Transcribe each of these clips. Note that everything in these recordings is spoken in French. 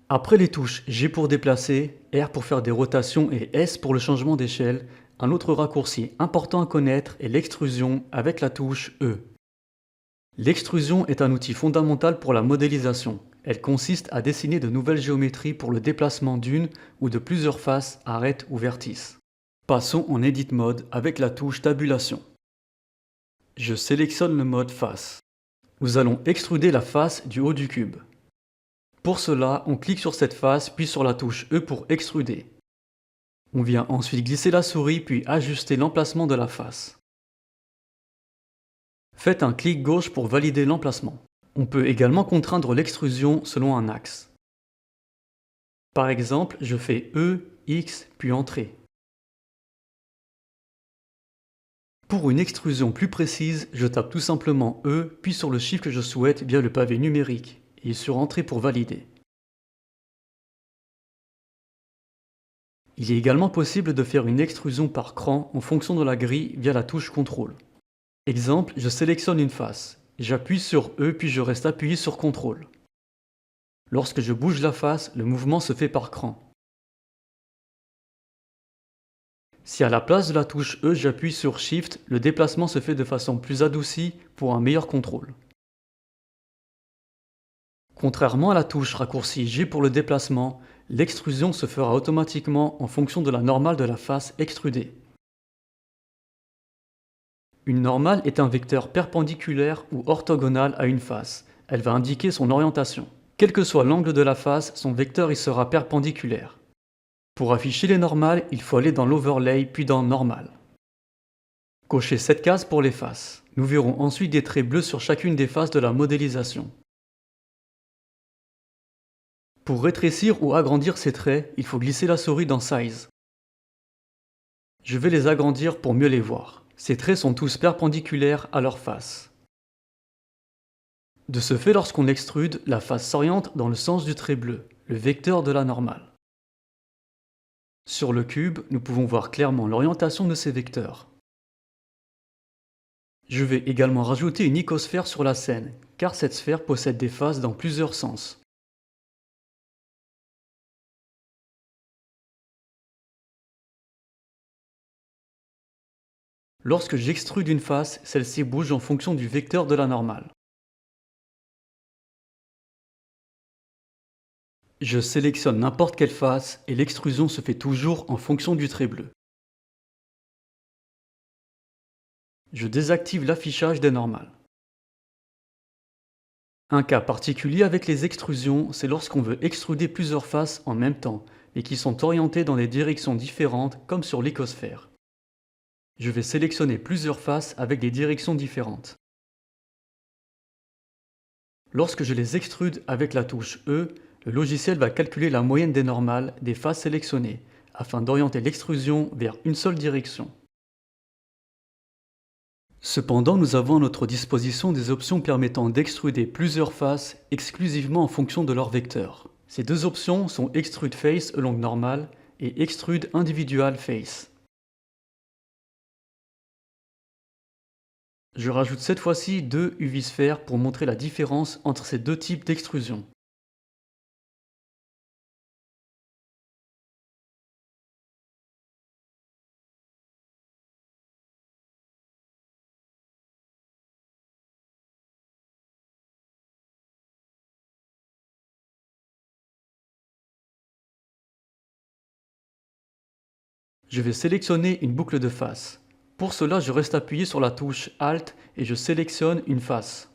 Après les touches G pour déplacer, R pour faire des rotations et S pour le changement d'échelle, un autre raccourci important à connaître est l'extrusion avec la touche E. L'extrusion est un outil fondamental pour la modélisation. Elle consiste à dessiner de nouvelles géométries pour le déplacement d'une ou de plusieurs faces, arêtes ou vertices. Passons en Edit Mode avec la touche Tabulation. Je sélectionne le mode Face. Nous allons extruder la face du haut du cube. Pour cela, on clique sur cette face puis sur la touche E pour extruder. On vient ensuite glisser la souris puis ajuster l'emplacement de la face. Faites un clic gauche pour valider l'emplacement. On peut également contraindre l'extrusion selon un axe. Par exemple, je fais E, X, puis Entrée. Pour une extrusion plus précise, je tape tout simplement E, puis sur le chiffre que je souhaite via le pavé numérique, et sur Entrée pour valider. Il est également possible de faire une extrusion par cran en fonction de la grille via la touche CTRL. Exemple, je sélectionne une face. J'appuie sur E puis je reste appuyé sur CTRL. Lorsque je bouge la face, le mouvement se fait par cran. Si à la place de la touche E j'appuie sur Shift, le déplacement se fait de façon plus adoucie pour un meilleur contrôle. Contrairement à la touche raccourci G pour le déplacement, l'extrusion se fera automatiquement en fonction de la normale de la face extrudée. Une normale est un vecteur perpendiculaire ou orthogonal à une face. Elle va indiquer son orientation. Quel que soit l'angle de la face, son vecteur y sera perpendiculaire. Pour afficher les normales, il faut aller dans l'Overlay puis dans Normal. Cochez cette case pour les faces. Nous verrons ensuite des traits bleus sur chacune des faces de la modélisation. Pour rétrécir ou agrandir ces traits, il faut glisser la souris dans Size. Je vais les agrandir pour mieux les voir. Ces traits sont tous perpendiculaires à leur face. De ce fait, lorsqu'on extrude, la face s'oriente dans le sens du trait bleu, le vecteur de la normale. Sur le cube, nous pouvons voir clairement l'orientation de ces vecteurs. Je vais également rajouter une icosphère sur la scène, car cette sphère possède des faces dans plusieurs sens. Lorsque j'extrude une face, celle-ci bouge en fonction du vecteur de la normale. Je sélectionne n'importe quelle face et l'extrusion se fait toujours en fonction du trait bleu. Je désactive l'affichage des normales. Un cas particulier avec les extrusions, c'est lorsqu'on veut extruder plusieurs faces en même temps, et qui sont orientées dans des directions différentes comme sur l'icosphère. Je vais sélectionner plusieurs faces avec des directions différentes. Lorsque je les extrude avec la touche E, le logiciel va calculer la moyenne des normales des faces sélectionnées, afin d'orienter l'extrusion vers une seule direction. Cependant, nous avons à notre disposition des options permettant d'extruder plusieurs faces exclusivement en fonction de leur vecteur. Ces deux options sont Extrude Face along Normal et Extrude Individual Face. Je rajoute cette fois-ci deux UV-sphères pour montrer la différence entre ces deux types d'extrusion. Je vais sélectionner une boucle de face. Pour cela, je reste appuyé sur la touche Alt et je sélectionne une face.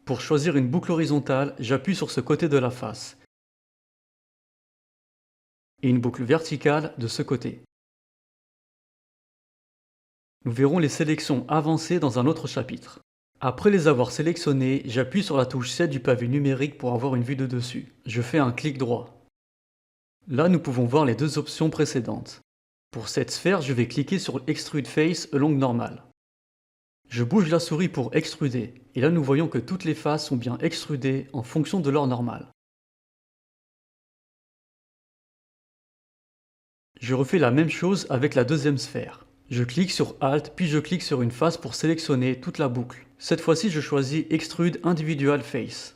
Pour choisir une boucle horizontale, j'appuie sur ce côté de la face. Et une boucle verticale de ce côté. Nous verrons les sélections avancées dans un autre chapitre. Après les avoir sélectionnées, j'appuie sur la touche 7 du pavé numérique pour avoir une vue de dessus. Je fais un clic droit. Là, nous pouvons voir les deux options précédentes. Pour cette sphère, je vais cliquer sur Extrude Face along Normal. Je bouge la souris pour extruder, et là nous voyons que toutes les faces sont bien extrudées en fonction de leur normale. Je refais la même chose avec la deuxième sphère. Je clique sur Alt, puis je clique sur une face pour sélectionner toute la boucle. Cette fois-ci, je choisis Extrude Individual Face.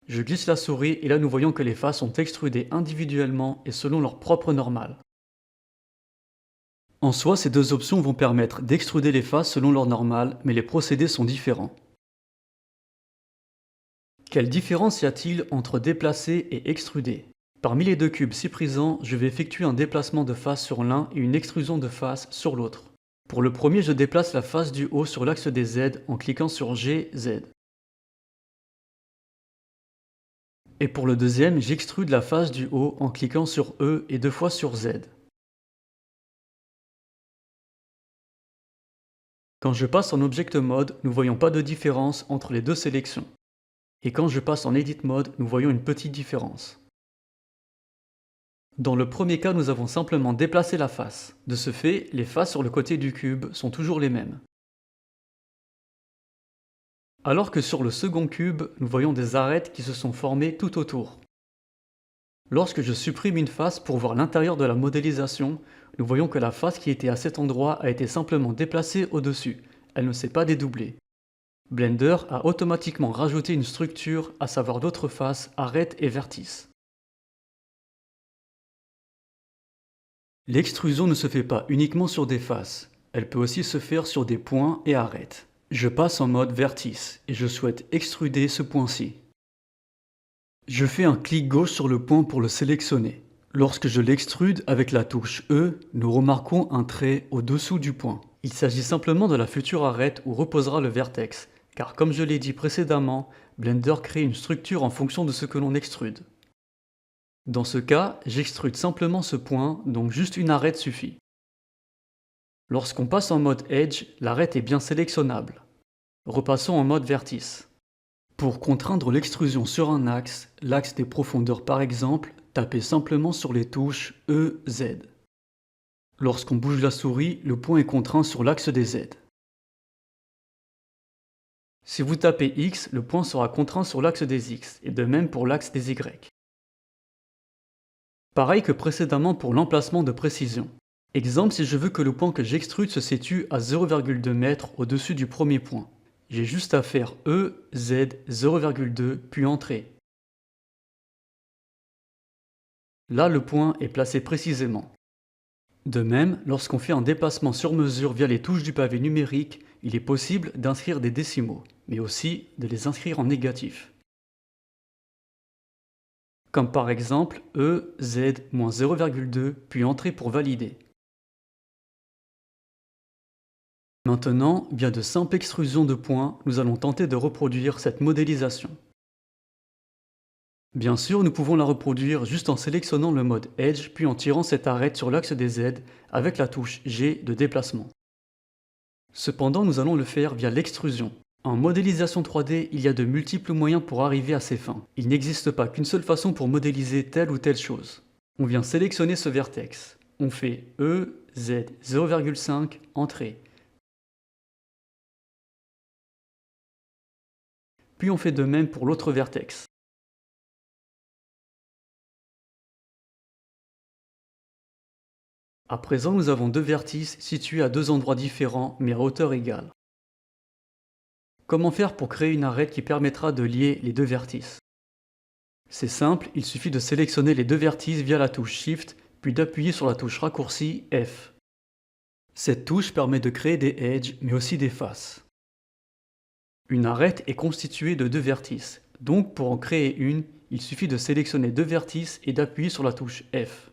Je glisse la souris et là nous voyons que les faces sont extrudées individuellement et selon leur propre normale. En soi, ces deux options vont permettre d'extruder les faces selon leur normale, mais les procédés sont différents. Quelle différence y a-t-il entre déplacer et extruder? Parmi les deux cubes ci-présents, je vais effectuer un déplacement de face sur l'un et une extrusion de face sur l'autre. Pour le premier, je déplace la face du haut sur l'axe des Z en cliquant sur G, Z. Et pour le deuxième, j'extrude la face du haut en cliquant sur E et 2 fois sur Z. Quand je passe en Object Mode, nous voyons pas de différence entre les deux sélections. Et quand je passe en Edit Mode, nous voyons une petite différence. Dans le premier cas, nous avons simplement déplacé la face. De ce fait, les faces sur le côté du cube sont toujours les mêmes. Alors que sur le second cube, nous voyons des arêtes qui se sont formées tout autour. Lorsque je supprime une face pour voir l'intérieur de la modélisation, nous voyons que la face qui était à cet endroit a été simplement déplacée au-dessus. Elle ne s'est pas dédoublée. Blender a automatiquement rajouté une structure, à savoir d'autres faces, arêtes et vertices. L'extrusion ne se fait pas uniquement sur des faces, elle peut aussi se faire sur des points et arêtes. Je passe en mode vertice et je souhaite extruder ce point-ci. Je fais un clic gauche sur le point pour le sélectionner. Lorsque je l'extrude avec la touche E, nous remarquons un trait au-dessous du point. Il s'agit simplement de la future arête où reposera le vertex, car comme je l'ai dit précédemment, Blender crée une structure en fonction de ce que l'on extrude. Dans ce cas, j'extrude simplement ce point, donc juste une arête suffit. Lorsqu'on passe en mode Edge, l'arête est bien sélectionnable. Repassons en mode vertice. Pour contraindre l'extrusion sur un axe, l'axe des profondeurs par exemple, tapez simplement sur les touches E, Z. Lorsqu'on bouge la souris, le point est contraint sur l'axe des Z. Si vous tapez X, le point sera contraint sur l'axe des X, et de même pour l'axe des Y. Pareil que précédemment pour l'emplacement de précision. Exemple, si je veux que le point que j'extrude se situe à 0,2 m au-dessus du premier point. J'ai juste à faire E, Z, 0,2 puis Entrée. Là, le point est placé précisément. De même, lorsqu'on fait un déplacement sur mesure via les touches du pavé numérique, il est possible d'inscrire des décimaux, mais aussi de les inscrire en négatif. Comme par exemple E, Z, moins 0,2 puis Entrée pour valider. Maintenant, via de simples extrusions de points, nous allons tenter de reproduire cette modélisation. Bien sûr, nous pouvons la reproduire juste en sélectionnant le mode Edge puis en tirant cette arête sur l'axe des Z avec la touche G de déplacement. Cependant, nous allons le faire via l'extrusion. En modélisation 3D, il y a de multiples moyens pour arriver à ces fins. Il n'existe pas qu'une seule façon pour modéliser telle ou telle chose. On vient sélectionner ce vertex. On fait E, Z, 0,5, Entrée. Puis on fait de même pour l'autre vertex. À présent, nous avons deux vertices situés à deux endroits différents mais à hauteur égale. Comment faire pour créer une arête qui permettra de lier les deux vertices? C'est simple, il suffit de sélectionner les deux vertices via la touche Shift, puis d'appuyer sur la touche raccourci F. Cette touche permet de créer des edges mais aussi des faces. Une arête est constituée de deux vertices, donc pour en créer une, il suffit de sélectionner deux vertices et d'appuyer sur la touche F.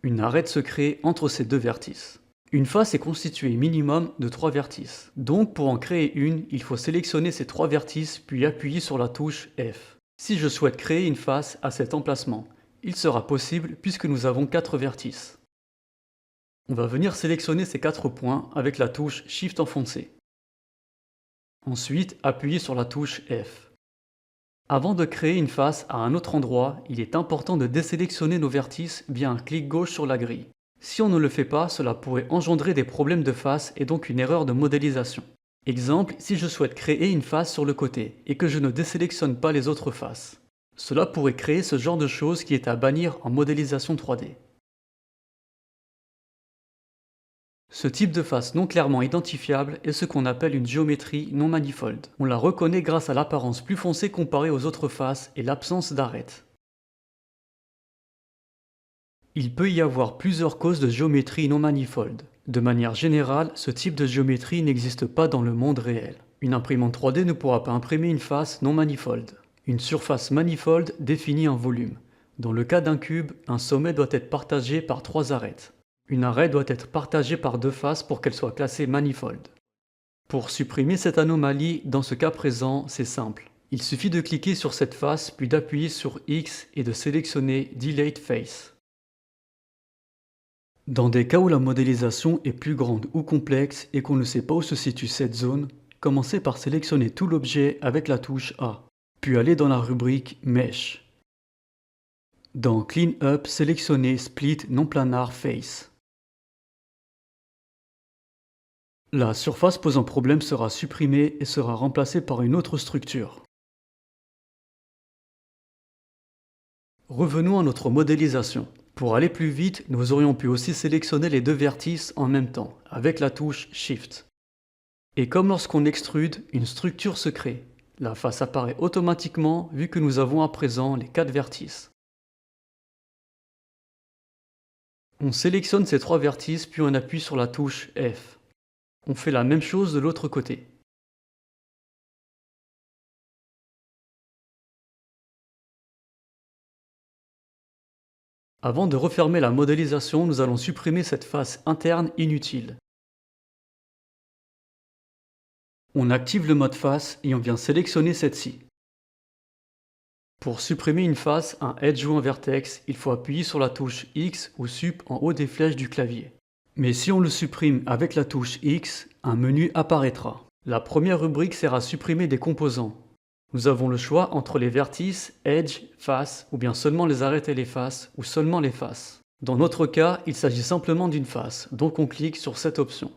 Une arête se crée entre ces deux vertices. Une face est constituée minimum de 3 vertices, donc pour en créer une, il faut sélectionner ces 3 vertices puis appuyer sur la touche F. Si je souhaite créer une face à cet emplacement, il sera possible puisque nous avons 4 vertices. On va venir sélectionner ces 4 points avec la touche Shift enfoncé. Ensuite, appuyez sur la touche F. Avant de créer une face à un autre endroit, il est important de désélectionner nos vertices via un clic gauche sur la grille. Si on ne le fait pas, cela pourrait engendrer des problèmes de face et donc une erreur de modélisation. Exemple, si je souhaite créer une face sur le côté et que je ne désélectionne pas les autres faces. Cela pourrait créer ce genre de choses qui est à bannir en modélisation 3D. Ce type de face non clairement identifiable est ce qu'on appelle une géométrie non manifold. On la reconnaît grâce à l'apparence plus foncée comparée aux autres faces et l'absence d'arêtes. Il peut y avoir plusieurs causes de géométrie non manifold. De manière générale, ce type de géométrie n'existe pas dans le monde réel. Une imprimante 3D ne pourra pas imprimer une face non manifold. Une surface manifold définit un volume. Dans le cas d'un cube, un sommet doit être partagé par 3 arêtes. Une arête doit être partagée par 2 faces pour qu'elle soit classée manifold. Pour supprimer cette anomalie, dans ce cas présent, c'est simple. Il suffit de cliquer sur cette face, puis d'appuyer sur X et de sélectionner Delete Face. Dans des cas où la modélisation est plus grande ou complexe et qu'on ne sait pas où se situe cette zone, commencez par sélectionner tout l'objet avec la touche A, puis allez dans la rubrique Mesh. Dans Clean Up, sélectionnez Split non-planar Face. La surface posant problème sera supprimée et sera remplacée par une autre structure. Revenons à notre modélisation. Pour aller plus vite, nous aurions pu aussi sélectionner les 2 vertices en même temps, avec la touche Shift. Et comme lorsqu'on extrude, une structure se crée. La face apparaît automatiquement vu que nous avons à présent les 4 vertices. On sélectionne ces 3 vertices puis on appuie sur la touche F. On fait la même chose de l'autre côté. Avant de refermer la modélisation, nous allons supprimer cette face interne inutile. On active le mode face et on vient sélectionner celle-ci. Pour supprimer une face, un edge ou un vertex, il faut appuyer sur la touche X ou Sup en haut des flèches du clavier. Mais si on le supprime avec la touche X, un menu apparaîtra. La première rubrique sert à supprimer des composants. Nous avons le choix entre les vertices, edge, face, ou bien seulement les arêtes et les faces, ou seulement les faces. Dans notre cas, il s'agit simplement d'une face, donc on clique sur cette option.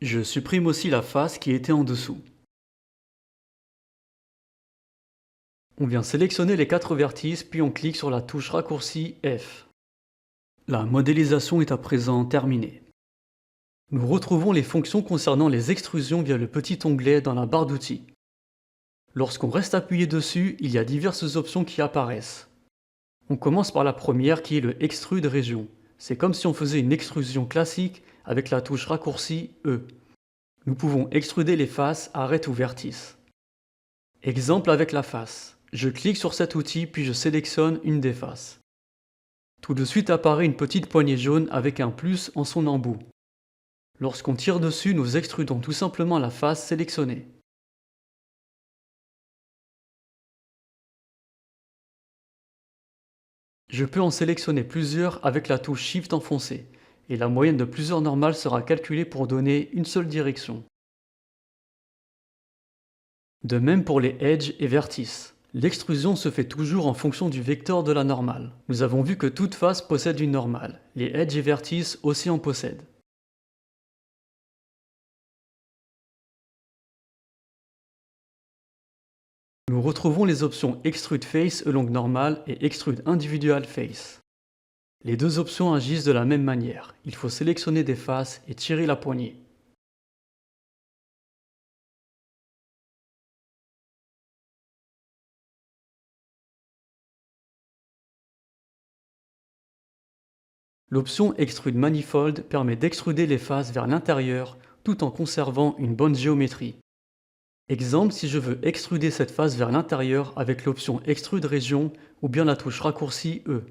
Je supprime aussi la face qui était en dessous. On vient sélectionner les 4 vertices, puis on clique sur la touche raccourci F. La modélisation est à présent terminée. Nous retrouvons les fonctions concernant les extrusions via le petit onglet dans la barre d'outils. Lorsqu'on reste appuyé dessus, il y a diverses options qui apparaissent. On commence par la première qui est le Extrude Région. C'est comme si on faisait une extrusion classique avec la touche raccourci E. Nous pouvons extruder les faces, arêtes ou vertices. Exemple avec la face. Je clique sur cet outil puis je sélectionne une des faces. Tout de suite apparaît une petite poignée jaune avec un plus en son embout. Lorsqu'on tire dessus, nous extrudons tout simplement la face sélectionnée. Je peux en sélectionner plusieurs avec la touche Shift enfoncée, et la moyenne de plusieurs normales sera calculée pour donner une seule direction. De même pour les edges et vertices. L'extrusion se fait toujours en fonction du vecteur de la normale. Nous avons vu que toute face possède une normale. Les edges et vertices aussi en possèdent. Nous retrouvons les options Extrude Face along normal et Extrude Individual Face. Les 2 options agissent de la même manière. Il faut sélectionner des faces et tirer la poignée. L'option Extrude Manifold permet d'extruder les faces vers l'intérieur tout en conservant une bonne géométrie. Exemple, si je veux extruder cette face vers l'intérieur avec l'option Extrude Région ou bien la touche raccourci E.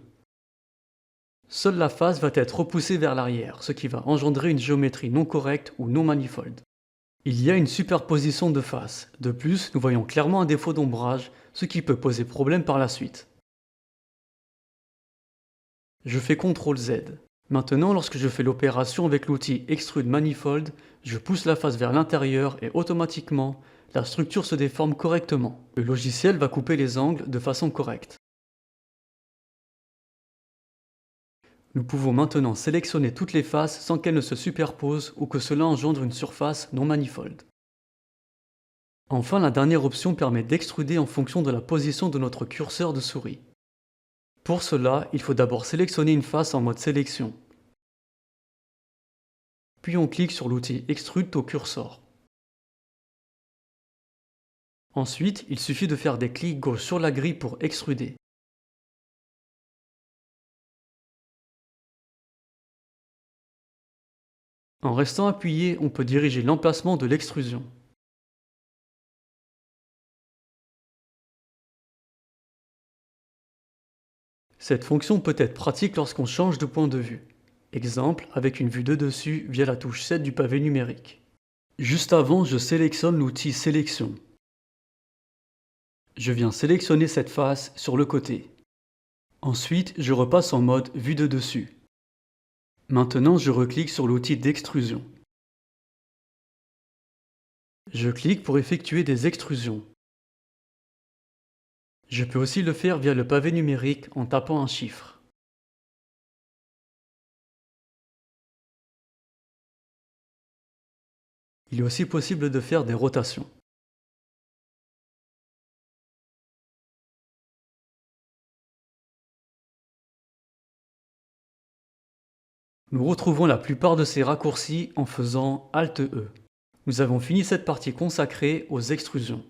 Seule la face va être repoussée vers l'arrière, ce qui va engendrer une géométrie non correcte ou non manifold. Il y a une superposition de faces. De plus, nous voyons clairement un défaut d'ombrage, ce qui peut poser problème par la suite. Je fais CTRL Z. Maintenant, lorsque je fais l'opération avec l'outil Extrude Manifold, je pousse la face vers l'intérieur et automatiquement, la structure se déforme correctement. Le logiciel va couper les angles de façon correcte. Nous pouvons maintenant sélectionner toutes les faces sans qu'elles ne se superposent ou que cela engendre une surface non manifold. Enfin, la dernière option permet d'extruder en fonction de la position de notre curseur de souris. Pour cela, il faut d'abord sélectionner une face en mode sélection, puis on clique sur l'outil Extrude au curseur. Ensuite, il suffit de faire des clics gauche sur la grille pour extruder. En restant appuyé, on peut diriger l'emplacement de l'extrusion. Cette fonction peut être pratique lorsqu'on change de point de vue. Exemple, avec une vue de dessus via la touche 7 du pavé numérique. Juste avant, je sélectionne l'outil Sélection. Je viens sélectionner cette face sur le côté. Ensuite, je repasse en mode vue de dessus. Maintenant, je reclique sur l'outil d'extrusion. Je clique pour effectuer des extrusions. Je peux aussi le faire via le pavé numérique en tapant un chiffre. Il est aussi possible de faire des rotations. Nous retrouvons la plupart de ces raccourcis en faisant Alt-E. Nous avons fini cette partie consacrée aux extrusions.